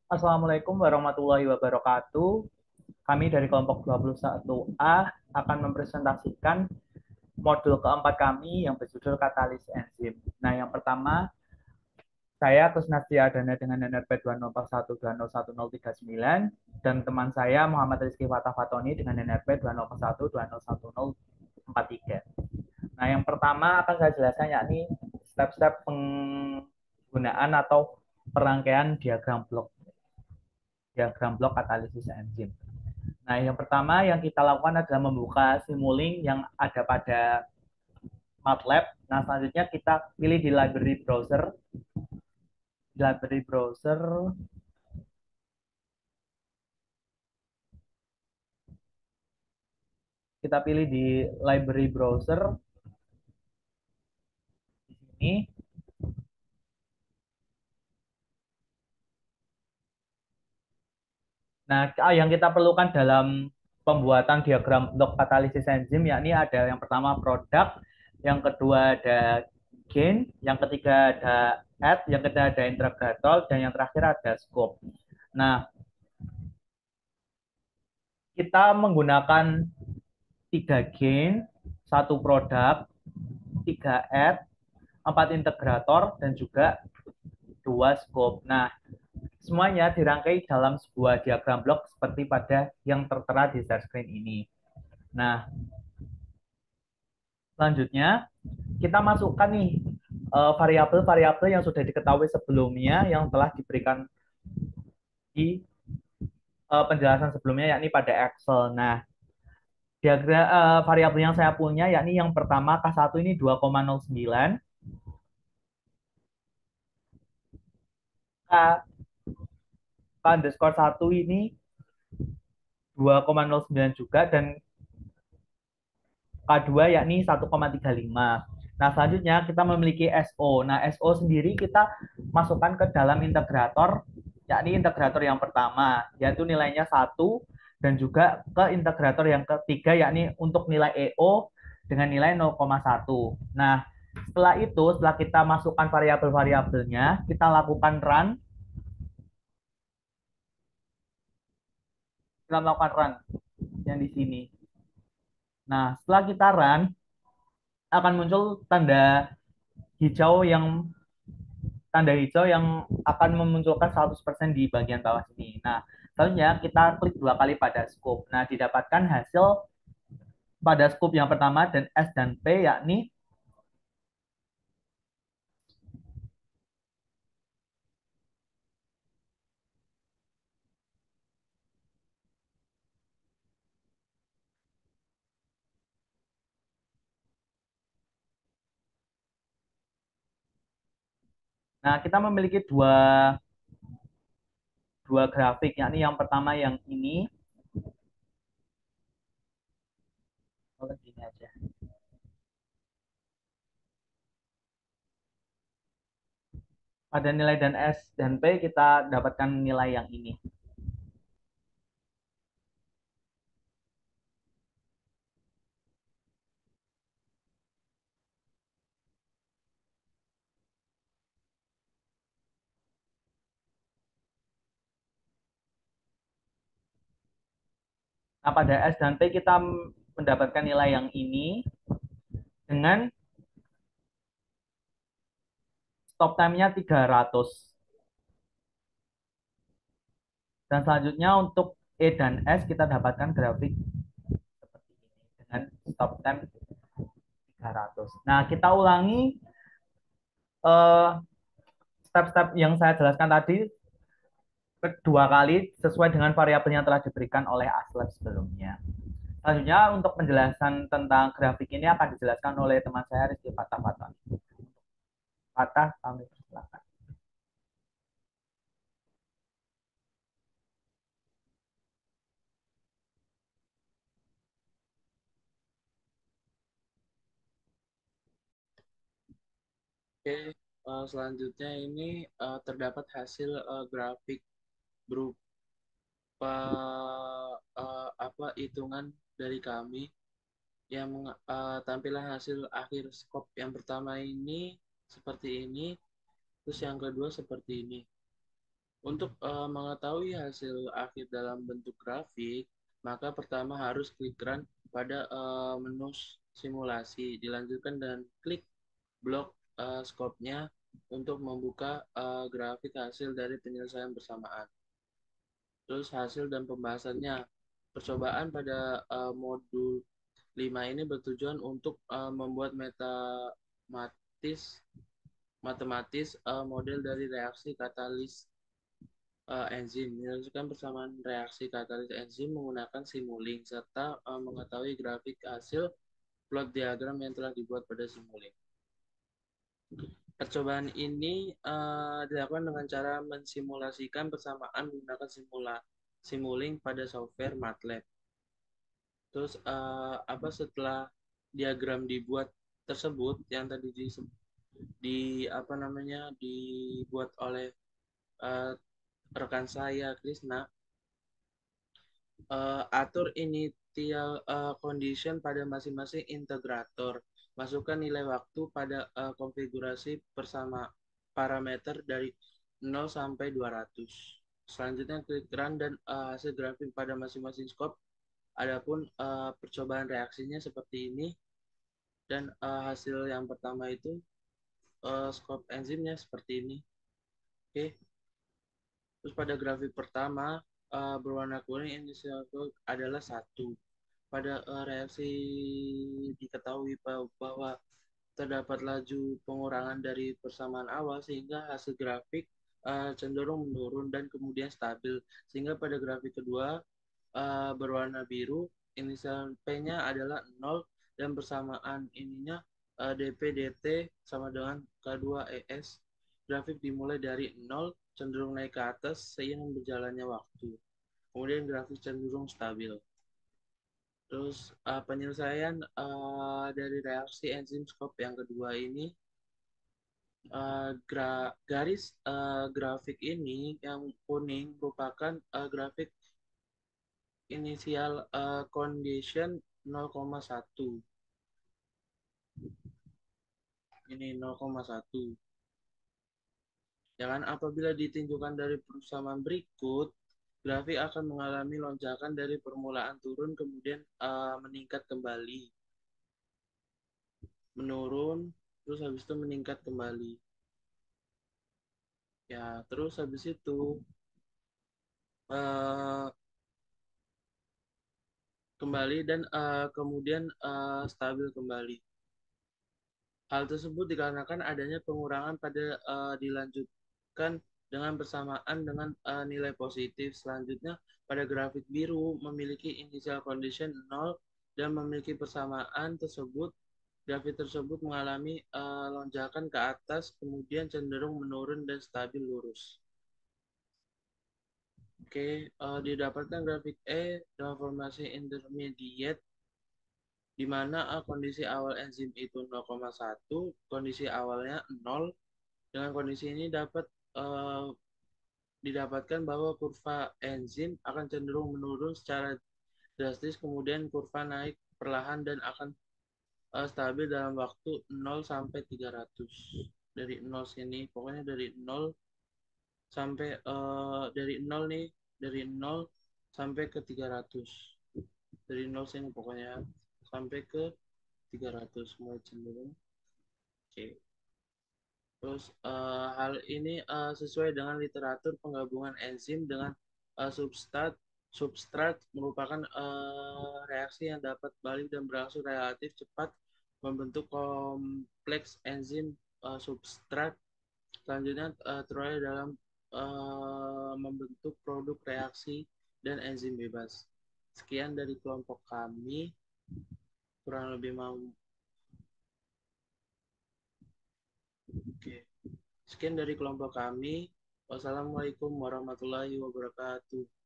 Assalamualaikum warahmatullahi wabarakatuh. Kami dari kelompok 21A akan mempresentasikan modul keempat kami yang berjudul Katalis Enzim. Nah, yang pertama, saya Kusnastia Adana dengan NRP 2041201039 dan teman saya Muhammad Rizky Fatah Fatoni dengan NRP 2041201043. Nah, yang pertama akan saya jelaskan yakni step-step penggunaan atau perangkaian diagram blok katalisis enzim. Nah, yang pertama yang kita lakukan adalah membuka Simulink yang ada pada MATLAB. Nah, selanjutnya kita pilih di library browser. Di library browser kita pilih di library browser di sini. Nah, yang kita perlukan dalam pembuatan diagram blok katalisis enzim yakni ada yang pertama produk, yang kedua ada gain, yang ketiga ada add, yang ketiga ada integrator, dan yang terakhir ada scope. Nah, kita menggunakan 3 gain, 1 produk, 3 add, 4 integrator, dan juga 2 scope. Nah, semuanya dirangkai dalam sebuah diagram blok seperti pada yang tertera di share screen ini. Nah, selanjutnya kita masukkan nih variabel-variabel yang sudah diketahui sebelumnya yang telah diberikan di penjelasan sebelumnya yakni pada Excel. Nah, diagram variabel yang saya punya yakni yang pertama K1 ini 2,09, K, K underscore 1 ini 2,09 juga, dan K2 yakni 1,35. Nah, selanjutnya kita memiliki SO. Nah, SO sendiri kita masukkan ke dalam integrator, yakni integrator yang pertama, yaitu nilainya 1, dan juga ke integrator yang ketiga, yakni untuk nilai EO dengan nilai 0,1. Nah, setelah itu, setelah kita masukkan variabel-variabelnya, kita lakukan run. Kita melakukan run yang di sini. Nah, setelah kita run, akan muncul hijau yang akan memunculkan 100% di bagian bawah sini. Nah, selanjutnya kita klik 2 kali pada scope. Nah, didapatkan hasil pada scope yang pertama dan S dan P yakni nah kita memiliki dua dua grafik yakni yang pertama yang ini. Oh, gini aja. Pada nilai dan S dan P kita dapatkan nilai yang ini. Nah, pada S dan P kita mendapatkan nilai yang ini dengan stop time-nya 300. Dan selanjutnya untuk E dan S kita dapatkan grafik seperti ini dengan stop time 300. Nah, kita ulangi eh, step-step yang saya jelaskan tadi kedua kali sesuai dengan variabel yang telah diberikan oleh Aslab sebelumnya. Selanjutnya untuk penjelasan tentang grafik ini akan dijelaskan oleh teman saya Rizky Fatah Fatah. Fatah, kami persilakan. Oke, selanjutnya ini terdapat hasil grafik berupa apa hitungan dari kami yang tampilan hasil akhir skop yang pertama ini seperti ini, terus yang kedua seperti ini. Untuk mengetahui hasil akhir dalam bentuk grafik, maka pertama harus klik run pada menu simulasi. Dilanjutkan dengan klik blok scope-nya untuk membuka grafik hasil dari penyelesaian bersamaan. Terus hasil dan pembahasannya. Percobaan pada modul 5 ini bertujuan untuk membuat matematis model dari reaksi katalis enzim, menyelesaikan persamaan reaksi katalis enzim menggunakan Simulink, serta mengetahui grafik hasil plot diagram yang telah dibuat pada Simulink. Percobaan ini dilakukan dengan cara mensimulasikan persamaan menggunakan Simulink pada software MATLAB. Terus setelah diagram dibuat tersebut yang tadi dibuat oleh uh, rekan saya Krisna, atur initial condition pada masing-masing integrator. Masukkan nilai waktu pada konfigurasi bersama parameter dari 0 sampai 200. Selanjutnya klik run dan hasil grafik pada masing-masing scope. Adapun percobaan reaksinya seperti ini, dan hasil yang pertama itu scope enzimnya seperti ini. Oke. Terus pada grafik pertama berwarna kuning inisial adalah 1. Pada reaksi diketahui bahwa terdapat laju pengurangan dari persamaan awal sehingga hasil grafik cenderung menurun dan kemudian stabil. Sehingga pada grafik kedua berwarna biru, inisial P-nya adalah 0 dan persamaan ininya dp dt sama dengan K2ES. Grafik dimulai dari 0 cenderung naik ke atas seiring berjalannya waktu. Kemudian grafik cenderung stabil. Terus penyelesaian dari reaksi enzim skop yang kedua ini, garis grafik ini yang kuning merupakan grafik inisial condition 0,1. Ini 0,1. Jangan apabila ditunjukkan dari persamaan berikut, grafik akan mengalami lonjakan dari permulaan turun kemudian meningkat kembali. Menurun, terus habis itu meningkat kembali. Ya, terus habis itu uh, kembali dan kemudian stabil kembali. Hal tersebut dikarenakan adanya pengurangan pada dilanjutkan dengan bersamaan dengan nilai positif. Selanjutnya, pada grafik biru memiliki initial condition 0 dan memiliki persamaan tersebut. Grafik tersebut mengalami lonjakan ke atas, kemudian cenderung menurun dan stabil lurus. Oke, didapatkan grafik E dalam formasi intermediate di mana kondisi awal enzim itu 0,1, kondisi awalnya 0. Dengan kondisi ini didapatkan bahwa kurva enzim akan cenderung menurun secara drastis, kemudian kurva naik perlahan dan akan stabil dalam waktu 0 sampai 300. Dari 0 sini, pokoknya dari 0 sampai dari 0 nih, dari 0 sampai ke 300. Dari 0 sini pokoknya sampai ke 300 mulai cenderung. Oke. Terus hal ini sesuai dengan literatur penggabungan enzim dengan substrat. Substrat merupakan reaksi yang dapat balik dan berangsur relatif cepat membentuk kompleks enzim substrat. Selanjutnya teroleh dalam membentuk produk reaksi dan enzim bebas. Sekian dari kelompok kami, kurang lebih mau. Oke. Sekian dari kelompok kami. Wassalamualaikum warahmatullahi wabarakatuh.